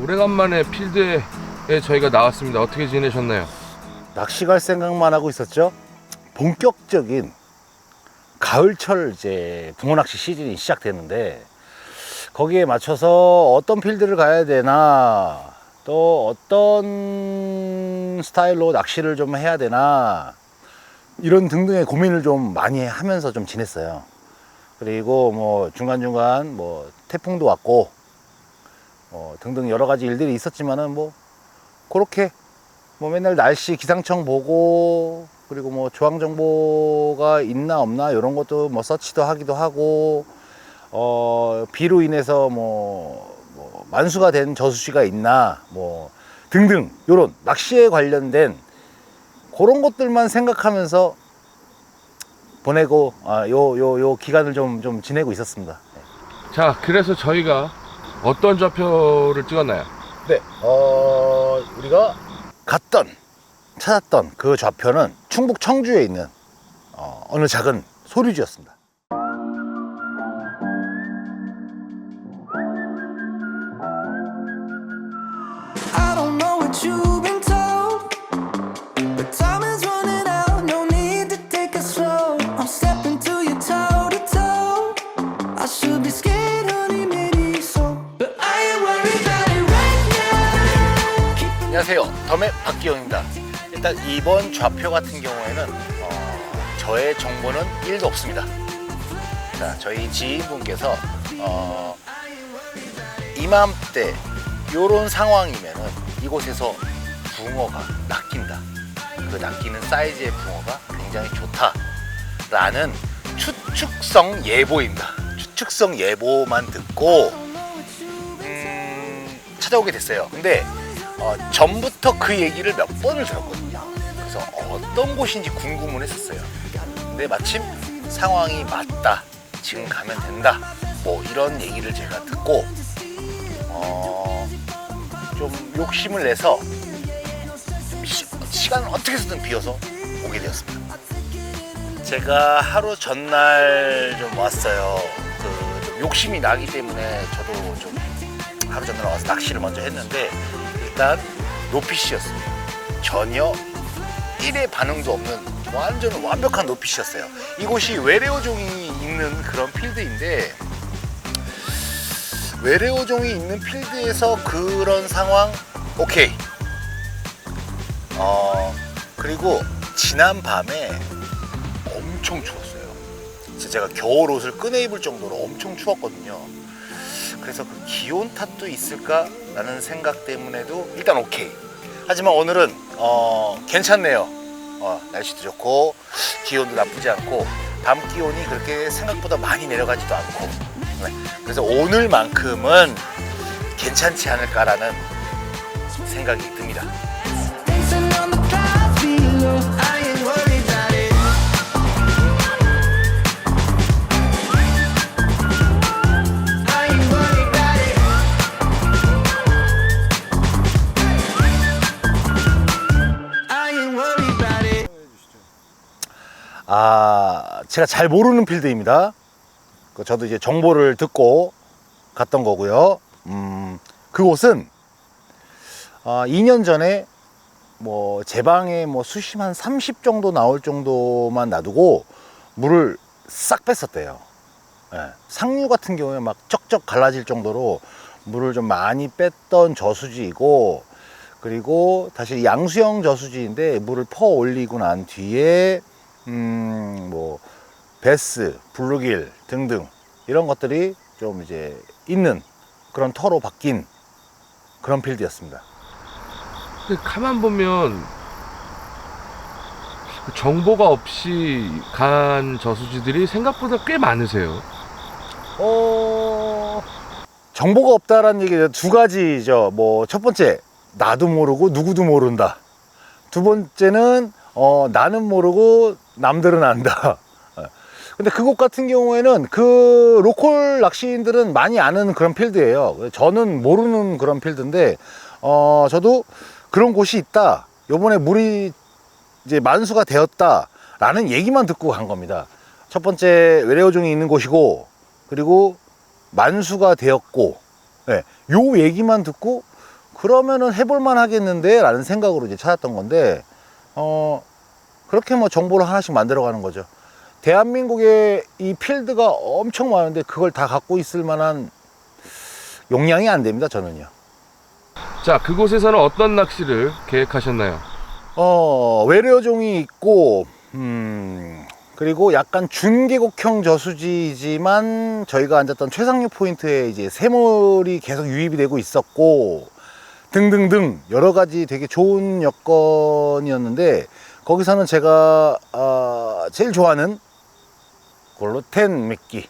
오래간만에 필드에 저희가 나왔습니다. 어떻게 지내셨나요? 낚시 갈 생각만 하고 있었죠. 본격적인 가을철 이제 붕어 낚시 시즌이 시작되는데 거기에 맞춰서 어떤 필드를 가야 되나, 또 어떤 스타일로 낚시를 좀 해야 되나, 이런 등등의 고민을 좀 많이 하면서 좀 지냈어요. 그리고 뭐 중간중간 뭐 태풍도 왔고 등등 여러 가지 일들이 있었지만은 뭐 그렇게 뭐 맨날 날씨 기상청 보고, 그리고 뭐 조항 정보가 있나 없나 이런 것도 뭐 서치도 하기도 하고, 비로 인해서 뭐 만수가 된 저수지가 있나 뭐 등등 요런 낚시에 관련된 그런 것들만 생각하면서 보내고 요 기간을 좀 지내고 있었습니다. 자, 그래서 저희가 어떤 좌표를 찍었나요? 네, 우리가 찾았던 그 좌표는 충북 청주에 있는 어느 작은 소류지였습니다. I don't know what you've been told, but time is running out. No need to take it slow. I'm stepping to you toe to toe. I should be scared, honey, maybe so, but I ain't worried about it right now. 안녕하세요, 덤의 박기영입니다. 일단 이번 좌표 같은 경우에는 저의 정보는 1도 없습니다. 자, 저희 지인분께서 이맘때 요런 상황이면은 이곳에서 붕어가 낚인다, 그 낚이는 사이즈의 붕어가 굉장히 좋다 라는 추측성 예보입니다. 추측성 예보만 듣고 찾아오게 됐어요. 근데 전부터 그 얘기를 몇 번을 들었거든요. 그래서 어떤 곳인지 궁금은 했었어요. 근데 마침 상황이 맞다, 지금 가면 된다, 뭐 이런 얘기를 제가 듣고 좀 욕심을 내서 시간을 어떻게 해서든 비워서 오게 되었습니다. 제가 하루 전날 좀 왔어요. 좀 욕심이 나기 때문에 저도 좀 하루 전날 와서 낚시를 먼저 했는데, 일단 노피시였습니다. 전혀 1의 반응도 없는 완전 완벽한 노피시였어요. 이곳이 외래어종이 있는 그런 필드인데, 외래어종이 있는 필드에서 그런 상황 오케이. 그리고 지난 밤에 엄청 추웠어요. 제가 겨울 옷을 꺼내 입을 정도로 엄청 추웠거든요. 그래서 그 기온 탓도 있을까라는 생각 때문에도 일단 오케이. 하지만 오늘은 괜찮네요. 날씨도 좋고 기온도 나쁘지 않고 밤 기온이 그렇게 생각보다 많이 내려가지도 않고, 그래서 오늘만큼은 괜찮지 않을까라는 생각이 듭니다. Dancing on the clouds below. I ain't worried about it. I ain't worried about it. I ain't worried about it. 제가 잘 모르는 필드입니다. 저도 이제 정보를 듣고 갔던 거고요. 그곳은 2년 전에 뭐 제 방에 뭐 수심 한 30 정도 나올 정도만 놔두고 물을 싹 뺐었대요. 상류 같은 경우에 막 쩍쩍 갈라질 정도로 물을 좀 많이 뺐던 저수지이고, 그리고 다시 양수형 저수지인데 물을 퍼 올리고 난 뒤에 뭐 베스, 블루길 등등 이런 것들이 좀 이제 있는 그런 터로 바뀐 그런 필드였습니다. 근데 가만 보면 정보가 없이 간 저수지들이 생각보다 꽤 많으세요. 정보가 없다라는 얘기가 두 가지죠. 뭐 첫 번째, 나도 모르고 누구도 모른다. 두 번째는 나는 모르고 남들은 안다. 근데 그곳 같은 경우에는 그 로컬 낚시인들은 많이 아는 그런 필드예요. 저는 모르는 그런 필드인데, 저도 그런 곳이 있다, 요번에 물이 이제 만수가 되었다 라는 얘기만 듣고 간 겁니다. 첫 번째, 외래어종이 있는 곳이고, 그리고 만수가 되었고, 요 얘기만 듣고 그러면은 해볼만 하겠는데 라는 생각으로 이제 찾았던 건데 그렇게 뭐 정보를 하나씩 만들어 가는 거죠. 대한민국에 이 필드가 엄청 많은데 그걸 다 갖고 있을 만한 용량이 안 됩니다, 저는요. 자, 그곳에서는 어떤 낚시를 계획하셨나요? 외래어종이 있고 그리고 약간 준계곡형 저수지이지만 저희가 앉았던 최상류 포인트에 이제 새물이 계속 유입이 되고 있었고 등등등 여러 가지 되게 좋은 여건이었는데 거기서는 제가 제일 좋아하는 글루텐 미끼,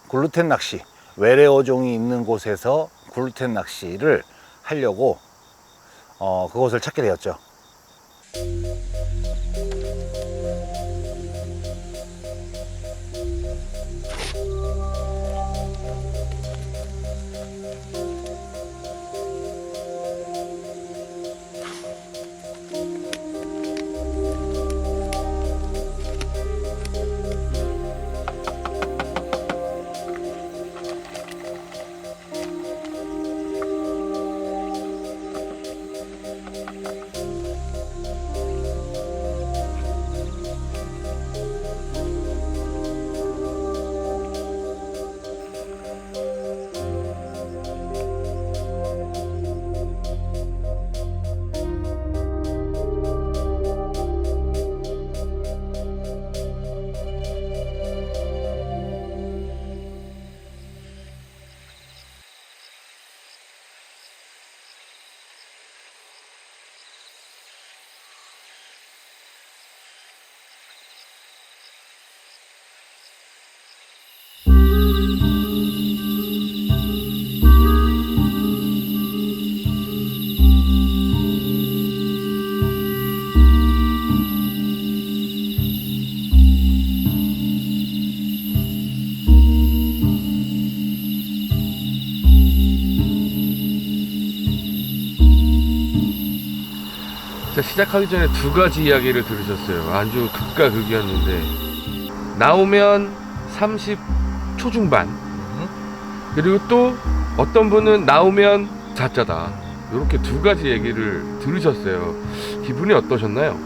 글루텐 낚시, 외래어종이 있는 곳에서 글루텐 낚시를 하려고 그곳을 찾게 되었죠. 자, 시작하기 전에 두 가지 이야기를 들으셨어요. 아주 극과 극이었는데 나오면 30 초중반, 그리고 또 어떤 분은 나오면 자짜다, 이렇게 두 가지 얘기를 들으셨어요. 기분이 어떠셨나요?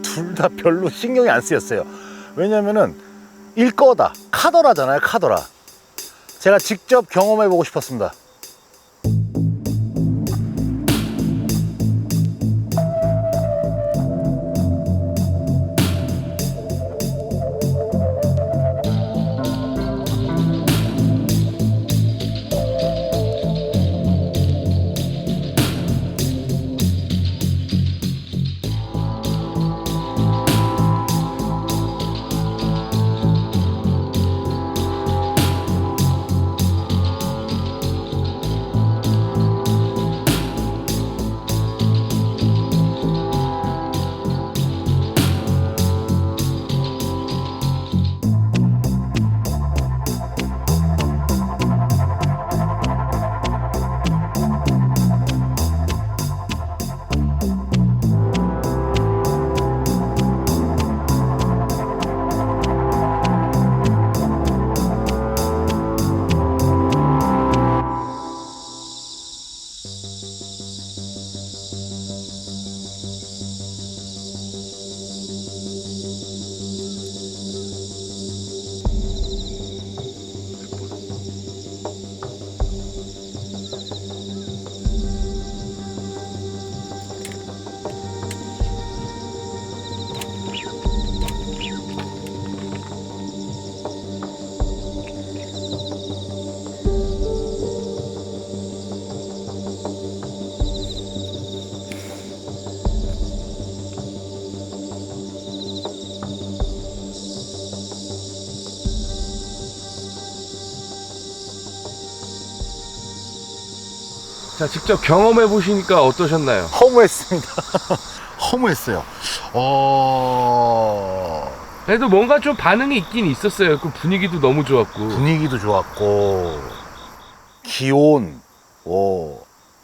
둘 다 별로 신경이 안 쓰였어요. 왜냐면은 일거다, 카더라잖아요, 카더라. 제가 직접 경험해 보고 싶었습니다. 자, 직접 경험해 보시니까 어떠셨나요? 허무했습니다. 허무했어요. 그래도 뭔가 좀 반응이 있긴 있었어요. 그 분위기도 너무 좋았고. 분위기도 좋았고, 기온,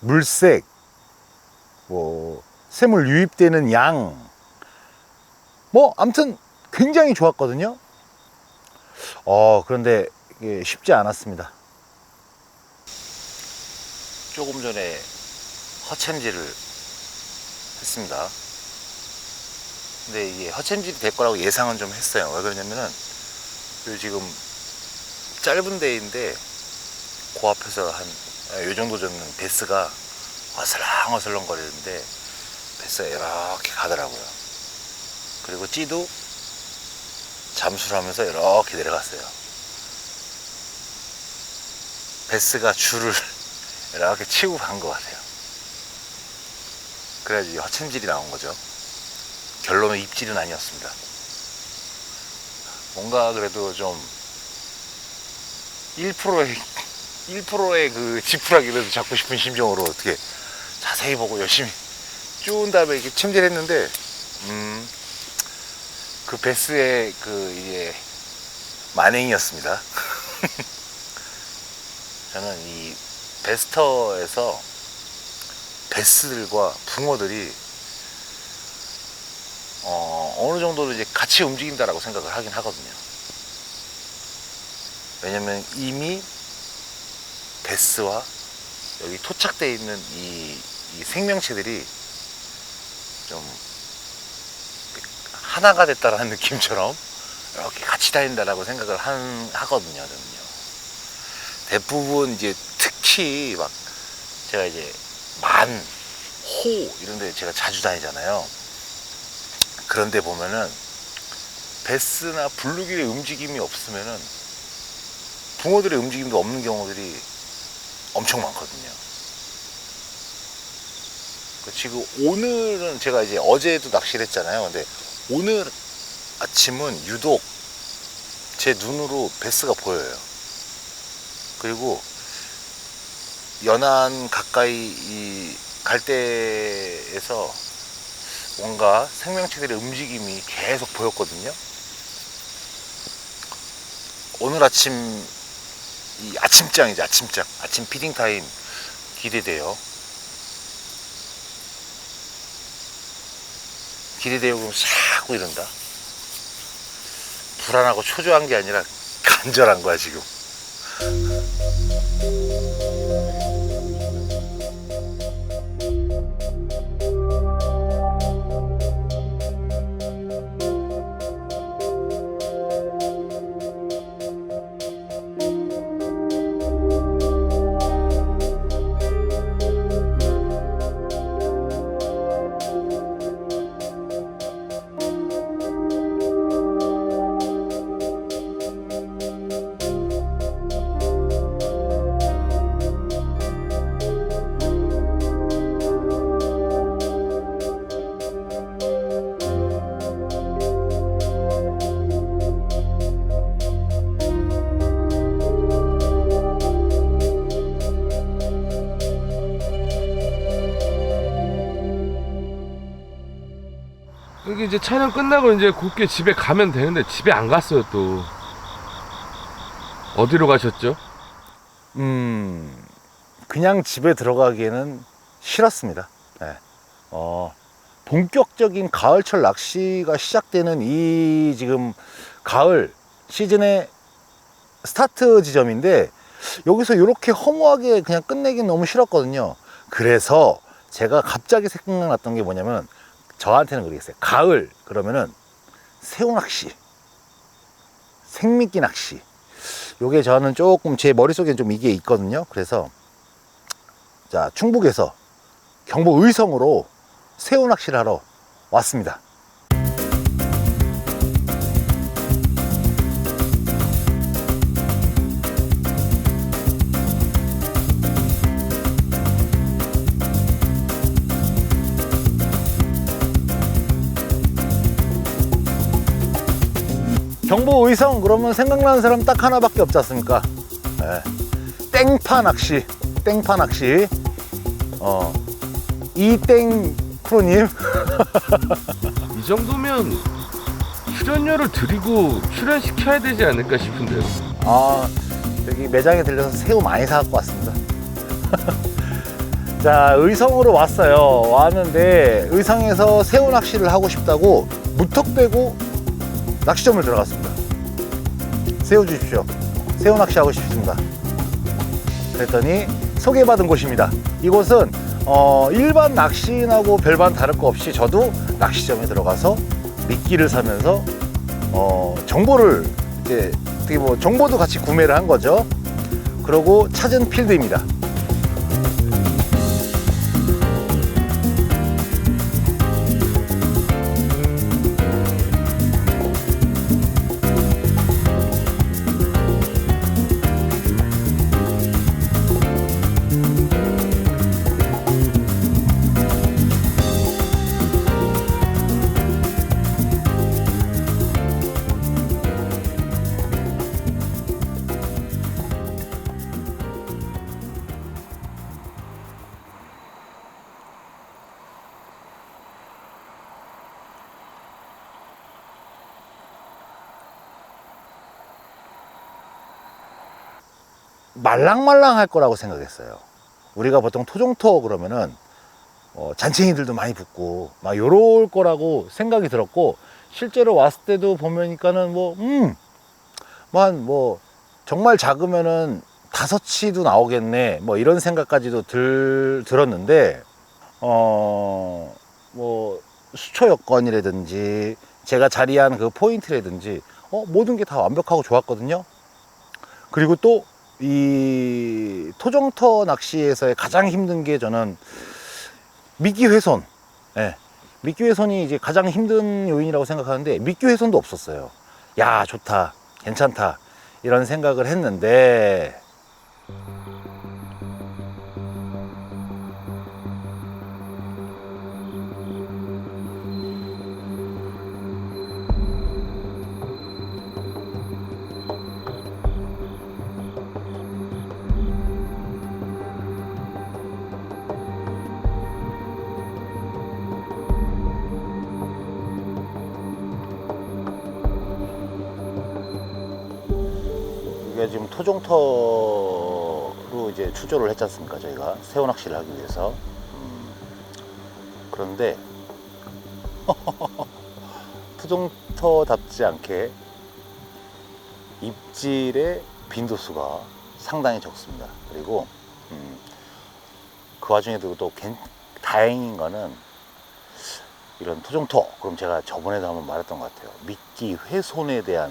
물색, 샘물 유입되는 양, 아무튼 굉장히 좋았거든요. 그런데 이게 쉽지 않았습니다. 조금 전에 허챔질을 했습니다. 근데 이게 허챔질이 될 거라고 예상은 좀 했어요. 왜 그러냐면은 요 지금 짧은 데인데 그 앞에서 한 요 정도 되는 베스가 어슬렁어슬렁 거리는데 베스가 이렇게 가더라고요. 그리고 찌도 잠수를 하면서 이렇게 내려갔어요. 베스가 줄을 이렇게 치고 간 것 같아요. 그래야지 허챔질이 나온 거죠. 결론은 입질은 아니었습니다. 뭔가 그래도 좀 1%의 그 지푸라기라도 잡고 싶은 심정으로 어떻게 자세히 보고 열심히 쭈은 다음에 이렇게 챔질했는데 그 베스의 그 이제 만행이었습니다. 저는 이 베스터에서 베스들과 붕어들이 어느 정도로 이제 같이 움직인다라고 생각을 하긴 하거든요. 왜냐면 이미 베스와 여기 토착되어 있는 이 생명체들이 좀 하나가 됐다라는 느낌처럼 이렇게 같이 다닌다라고 생각을 하거든요. 저는요. 대부분 이제 특히 막 제가 이제 만, 호 이런 데 제가 자주 다니잖아요. 그런데 보면은 베스나 블루길의 움직임이 없으면은 붕어들의 움직임도 없는 경우들이 엄청 많거든요. 지금 오늘은 제가 이제 어제도 낚시를 했잖아요. 근데 오늘 아침은 유독 제 눈으로 베스가 보여요. 그리고 연안 가까이 이 갈대에서 뭔가 생명체들의 움직임이 계속 보였거든요. 오늘 아침 이 아침장이죠. 아침 피딩 타임 기대돼요. 그럼 샤고 이런다. 불안하고 초조한 게 아니라 간절한 거야 지금. 여기 이제 촬영 끝나고 이제 곱게 집에 가면 되는데 집에 안 갔어요. 또 어디로 가셨죠? 그냥 집에 들어가기에는 싫었습니다. 네. 본격적인 가을철 낚시가 시작되는 이 지금 가을 시즌의 스타트 지점인데 여기서 이렇게 허무하게 그냥 끝내긴 너무 싫었거든요. 그래서 제가 갑자기 생각났던 게 뭐냐면 저한테는 그러겠어요. 가을 그러면은 새우 낚시, 생미끼 낚시. 요게 저는 조금 제 머릿속에 좀 이게 있거든요. 그래서 자, 충북에서 경북 의성으로 새우 낚시를 하러 왔습니다. 경북 의성 그러면 생각나는 사람 딱 하나밖에 없지 않습니까? 네. 땡파 낚시. 이땡 프로님. 이 정도면 출연료를 드리고 출연시켜야 되지 않을까 싶은데요. 여기 매장에 들려서 새우 많이 사갖고 왔습니다. 자, 의성으로 왔어요. 왔는데 의성에서 새우 낚시를 하고 싶다고 무턱대고 낚시점을 들어갔습니다. 새우 주십시오. 새우 낚시 하고 싶습니다. 그랬더니 소개받은 곳입니다. 이곳은 일반 낚시인하고 별반 다를 거 없이 저도 낚시점에 들어가서 미끼를 사면서 정보를 이제 어떻게 뭐 정보도 같이 구매를 한 거죠. 그러고 찾은 필드입니다. 말랑말랑할 거라고 생각했어요. 우리가 보통 토종토 그러면은 잔챙이들도 많이 붙고 막 요럴 거라고 생각이 들었고, 실제로 왔을 때도 보면니까는 뭐 정말 작으면은 5치도 나오겠네 뭐 이런 생각까지도 들었는데, 뭐 수초 여건이라든지 제가 자리한 그 포인트라든지 모든 게 다 완벽하고 좋았거든요. 그리고 또 이 토종터 낚시에서의 가장 힘든 게 저는 미끼 훼손. 예. 미끼 훼손이 이제 가장 힘든 요인이라고 생각하는데, 미끼 훼손도 없었어요. 야, 좋다, 괜찮다, 이런 생각을 했는데, 이게 지금 토종터로 이제 추조를 했지 않습니까? 저희가 새우 낚시를 하기 위해서. 그런데 토종터답지 않게 입질의 빈도수가 상당히 적습니다. 그리고 그 와중에도 또 다행인 거는, 이런 토종터, 그럼 제가 저번에도 한번 말했던 것 같아요. 미끼 훼손에 대한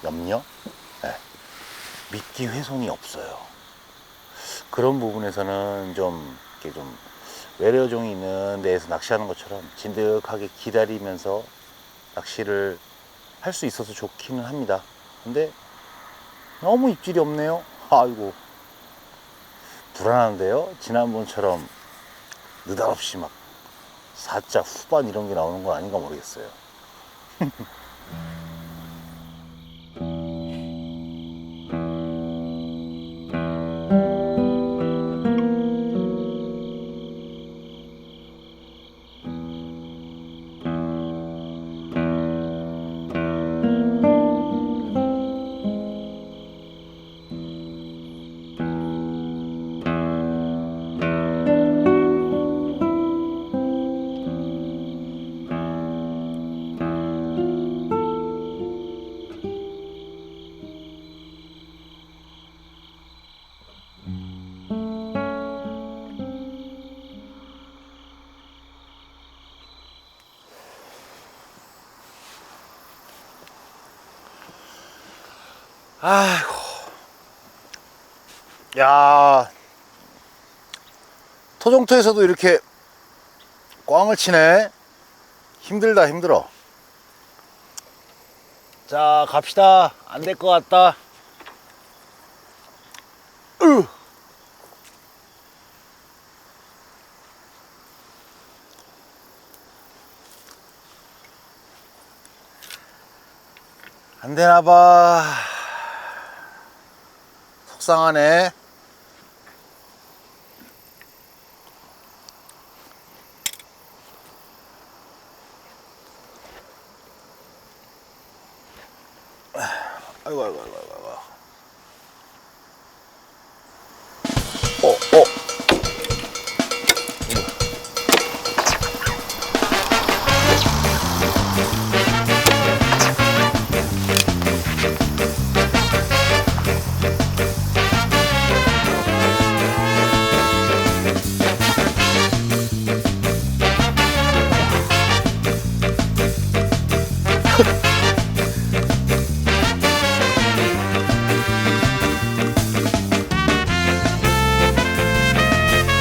염려? 네. 미끼 훼손이 없어요. 그런 부분에서는 좀 이렇게 좀 외래어종이 있는 데에서 낚시하는 것처럼 진득하게 기다리면서 낚시를 할 수 있어서 좋기는 합니다. 근데 너무 입질이 없네요. 아이고, 불안한데요. 지난번처럼 느닷없이 막 4자 후반 이런 게 나오는 건 아닌가 모르겠어요. 아이고, 야, 토종토에서도 이렇게 꽝을 치네. 힘들다, 힘들어. 자, 갑시다. 안 될 것 같다. 안 되나 봐. 속상하네. 아이고.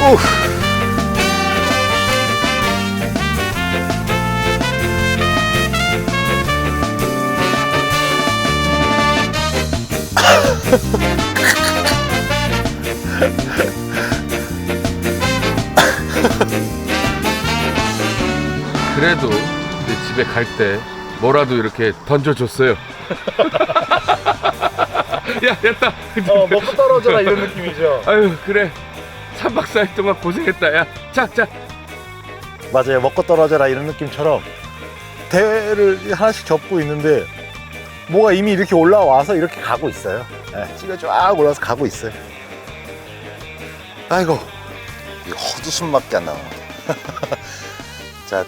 오. 그래도 이제 집에 갈 때 뭐라도 이렇게 던져줬어요. 야, 됐다. 먹고 떨어져라 이런 느낌이죠. 아유, 그래. 3박 4일 동안 고생했다. 야, 자. 맞아요. 먹고 떨어져라 이런 느낌처럼 대를 하나씩 접고 있는데 뭐가 이미 이렇게 올라와서 이렇게 가고 있어요. 네, 찌가 쫙 올라와서 가고 있어요. 아이고, 이거 헛웃음밖에 안 나오네. 자,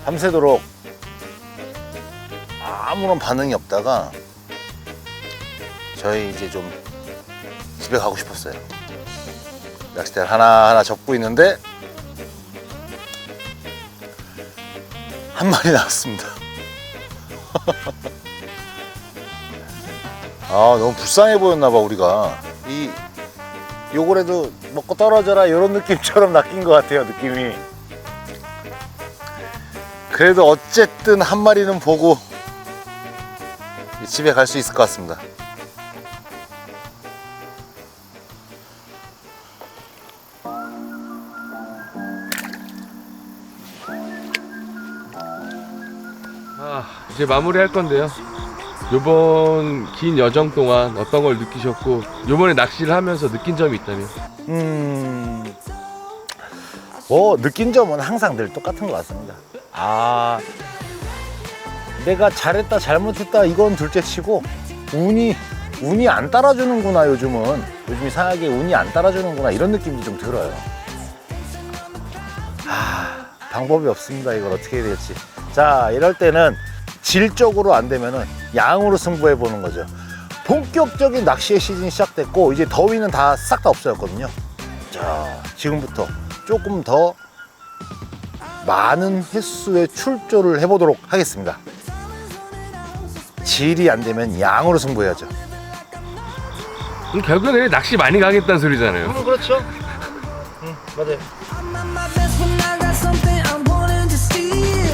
밤새도록 아무런 반응이 없다가 저희 이제 좀 집에 가고 싶었어요. 낚싯대를 하나하나 접고 있는데 한 마리 나왔습니다. 아, 너무 불쌍해 보였나 봐 우리가. 요거라도 먹고 떨어져라 이런 느낌처럼 낚인 것 같아요, 느낌이. 그래도 어쨌든 한 마리는 보고 집에 갈 수 있을 것 같습니다. 이제 마무리할 건데요. 요번 긴 여정 동안 어떤 걸 느끼셨고, 요번에 낚시를 하면서 느낀 점이 있다면? 느낀 점은 항상 늘 똑같은 것 같습니다. 내가 잘했다 잘못했다 이건 둘째 치고 운이 안 따라주는구나. 요즘 이상하게 운이 안 따라주는구나 이런 느낌이 좀 들어요. 방법이 없습니다. 이걸 어떻게 해야 될지. 자, 이럴 때는 질적으로 안 되면은 양으로 승부해 보는 거죠. 본격적인 낚시의 시즌이 시작됐고 이제 더위는 다 싹 다 없어졌거든요. 자, 지금부터 조금 더 많은 횟수의 출조를 해보도록 하겠습니다. 질이 안 되면 양으로 승부해야죠. 그럼 결국에는 낚시 많이 가겠다는 소리잖아요. 그렇죠. 맞아요. I'm at my best when I got something I'm wanting to steal.